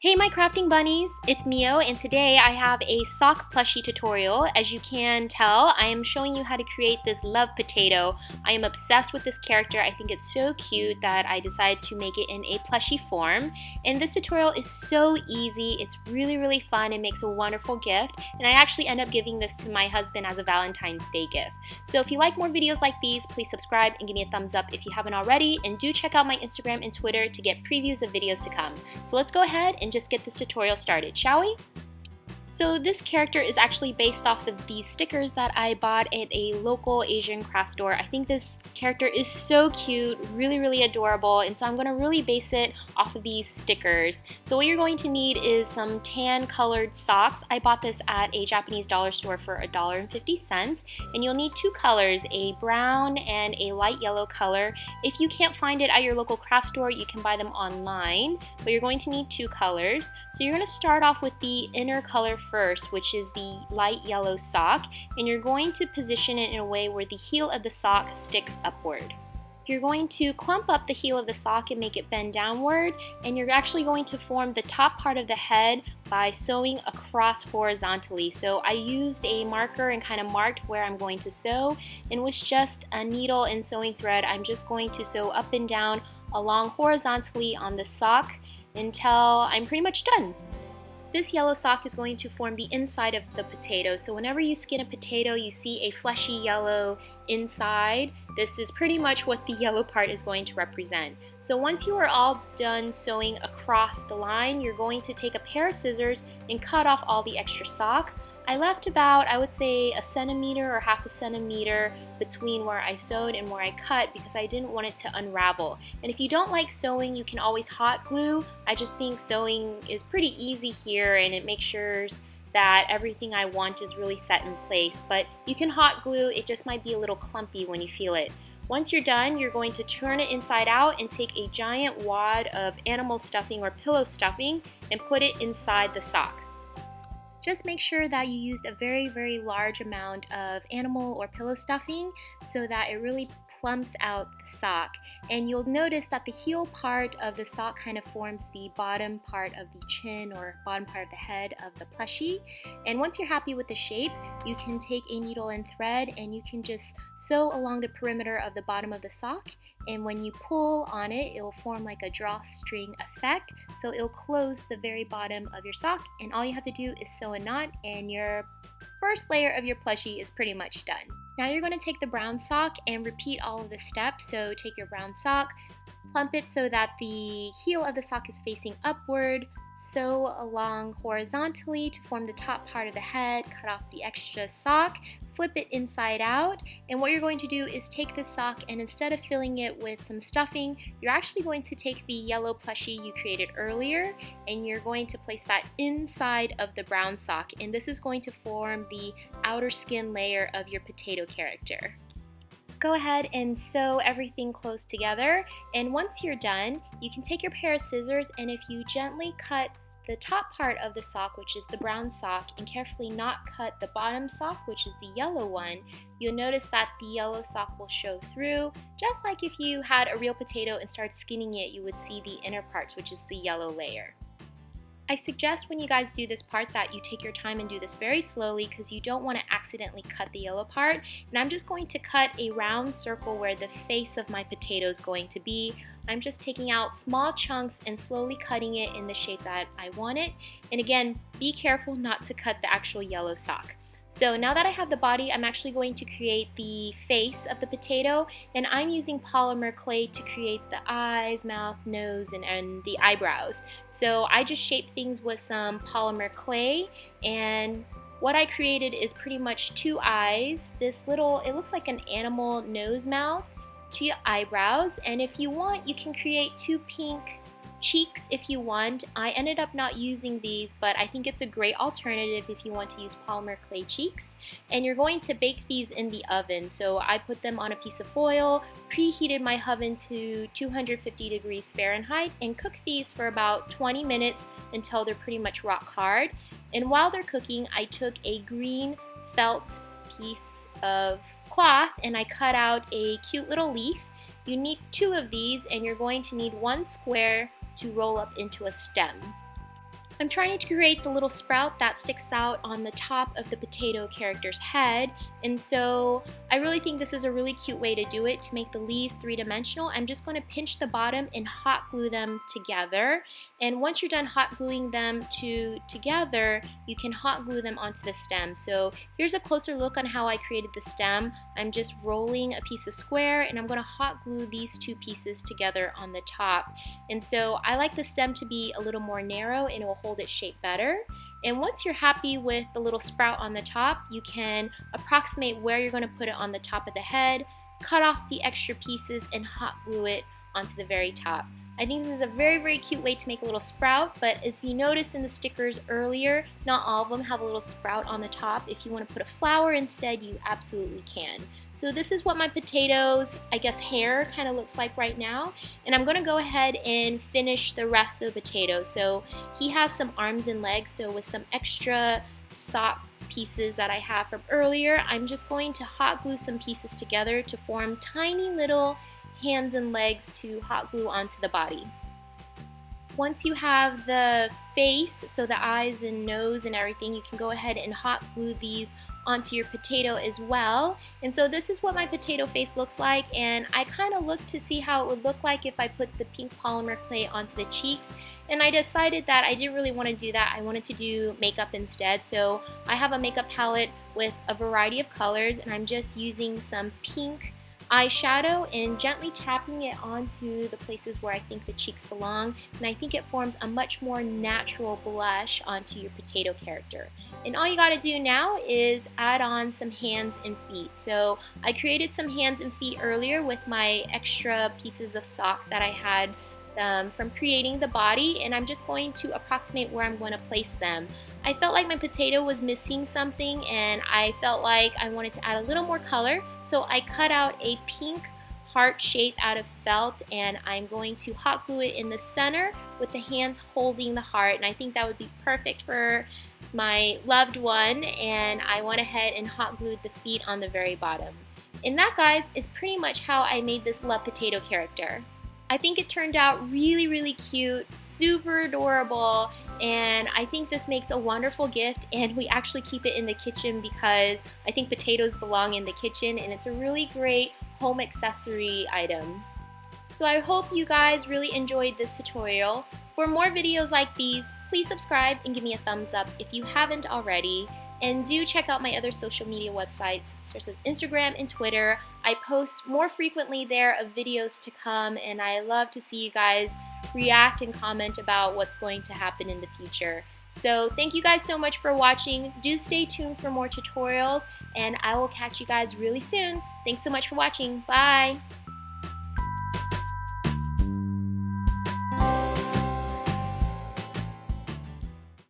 Hey my crafting bunnies, it's Mio and today I have a sock plushie tutorial. As you can tell, I am showing you how to create this love potato. I am obsessed with this character. I think it's so cute that I decided to make it in a plushie form. And this tutorial is so easy, it's really fun, it makes a wonderful gift, and I actually end up giving this to my husband as a Valentine's Day gift. So if you like more videos like these, please subscribe and give me a thumbs up if you haven't already, and do check out my Instagram and Twitter to get previews of videos to come. So let's go ahead and just get this tutorial started, shall we? So this character is actually based off of these stickers that I bought at a local Asian craft store. I think this character is so cute, really adorable, and so I'm going to really base it off of these stickers. So what you're going to need is some tan colored socks. I bought this at a Japanese dollar store for $1.50, and you'll need two colors, a brown and a light yellow color. If you can't find it at your local craft store, you can buy them online, but you're going to need two colors. So you're going to start off with the inner color first, which is the light yellow sock, and you're going to position it in a way where the heel of the sock sticks upward. You're going to clump up the heel of the sock and make it bend downward, and you're actually going to form the top part of the head by sewing across horizontally. So I used a marker and kind of marked where I'm going to sew, and with just a needle and sewing thread, I'm just going to sew up and down along horizontally on the sock until I'm pretty much done. This yellow sock is going to form the inside of the potato. So whenever you skin a potato, you see a fleshy yellow inside. This is pretty much what the yellow part is going to represent. So once you are all done sewing across the line, you're going to take a pair of scissors and cut off all the extra sock. I left about, I would say, a centimeter or half a centimeter between where I sewed and where I cut because I didn't want it to unravel. And if you don't like sewing, you can always hot glue. I just think sewing is pretty easy here, and it makes sure that everything I want is really set in place. But you can hot glue, it just might be a little clumpy when you feel it. Once you're done, you're going to turn it inside out and take a giant wad of animal stuffing or pillow stuffing and put it inside the sock. Just make sure that you used a very large amount of animal or pillow stuffing so that it really plumps out the sock. And you'll notice that the heel part of the sock kind of forms the bottom part of the chin or bottom part of the head of the plushie. And once you're happy with the shape, you can take a needle and thread and you can just sew along the perimeter of the bottom of the sock. And when you pull on it, it will form like a drawstring effect. So it'll close the very bottom of your sock, and all you have to do is sew a knot and your first layer of your plushie is pretty much done. Now you're going to take the brown sock and repeat all of the steps. So take your brown sock, plump it so that the heel of the sock is facing upward, sew along horizontally to form the top part of the head, cut off the extra sock, flip it inside out, and what you're going to do is take this sock and instead of filling it with some stuffing, you're actually going to take the yellow plushie you created earlier and you're going to place that inside of the brown sock, and this is going to form the outer skin layer of your potato character. Go ahead and sew everything close together, and once you're done, you can take your pair of scissors, and if you gently cut the top part of the sock, which is the brown sock, and carefully not cut the bottom sock, which is the yellow one, you'll notice that the yellow sock will show through, just like if you had a real potato and started skinning it, you would see the inner parts, which is the yellow layer. I suggest when you guys do this part that you take your time and do this very slowly because you don't want to accidentally cut the yellow part. And I'm just going to cut a round circle where the face of my potato is going to be. I'm just taking out small chunks and slowly cutting it in the shape that I want it. And again, be careful not to cut the actual yellow sock. So now that I have the body, I'm actually going to create the face of the potato, and I'm using polymer clay to create the eyes, mouth, nose, and the eyebrows. So I just shaped things with some polymer clay, and what I created is pretty much two eyes, this little, it looks like an animal nose mouth, two eyebrows, and if you want, you can create two pink cheeks if you want. I ended up not using these, but I think it's a great alternative if you want to use polymer clay cheeks. And you're going to bake these in the oven. So I put them on a piece of foil, preheated my oven to 250 degrees Fahrenheit, and cooked these for about 20 minutes until they're pretty much rock hard. And while they're cooking, I took a green felt piece of cloth and I cut out a cute little leaf. You need two of these, and you're going to need one square to roll up into a stem. I'm trying to create the little sprout that sticks out on the top of the potato character's head, and so I really think this is a really cute way to do it to make the leaves three-dimensional. I'm just going to pinch the bottom and hot glue them together, and once you're done hot gluing them together, you can hot glue them onto the stem. So here's a closer look on how I created the stem. I'm just rolling a piece of square, and I'm going to hot glue these two pieces together on the top. And so I like the stem to be a little more narrow, and it will hold its shape better. And once you're happy with the little sprout on the top, you can approximate where you're going to put it on the top of the head, cut off the extra pieces, and hot glue it onto the very top. I think this is a very, very cute way to make a little sprout, but as you noticed in the stickers earlier, not all of them have a little sprout on the top. If you want to put a flower instead, you absolutely can. So this is what my potato's, I guess, hair kind of looks like right now, and I'm going to go ahead and finish the rest of the potato. So he has some arms and legs, so with some extra sock pieces that I have from earlier, I'm just going to hot glue some pieces together to form tiny little hands and legs to hot glue onto the body. Once you have the face, so the eyes and nose and everything, you can go ahead and hot glue these onto your potato as well. And so this is what my potato face looks like, and I kind of looked to see how it would look like if I put the pink polymer clay onto the cheeks, and I decided that I didn't really want to do that. I wanted to do makeup instead. So I have a makeup palette with a variety of colors, and I'm just using some pink eyeshadow and gently tapping it onto the places where I think the cheeks belong, and I think it forms a much more natural blush onto your potato character. And all you gotta do now is add on some hands and feet. So I created some hands and feet earlier with my extra pieces of sock that I had from creating the body, and I'm just going to approximate where I'm going to place them. I felt like my potato was missing something, and I felt like I wanted to add a little more color, so I cut out a pink heart shape out of felt, and I'm going to hot glue it in the center with the hands holding the heart, and I think that would be perfect for my loved one, and I went ahead and hot glued the feet on the very bottom. And that, guys, is pretty much how I made this love potato character. I think it turned out really, really cute, super adorable, and I think this makes a wonderful gift, and we actually keep it in the kitchen because I think potatoes belong in the kitchen, and it's a really great home accessory item. So I hope you guys really enjoyed this tutorial. For more videos like these, please subscribe and give me a thumbs up if you haven't already. And do check out my other social media websites, such as Instagram and Twitter. I post more frequently there of videos to come, and I love to see you guys react and comment about what's going to happen in the future. So thank you guys so much for watching. Do stay tuned for more tutorials, and I will catch you guys really soon. Thanks so much for watching. Bye!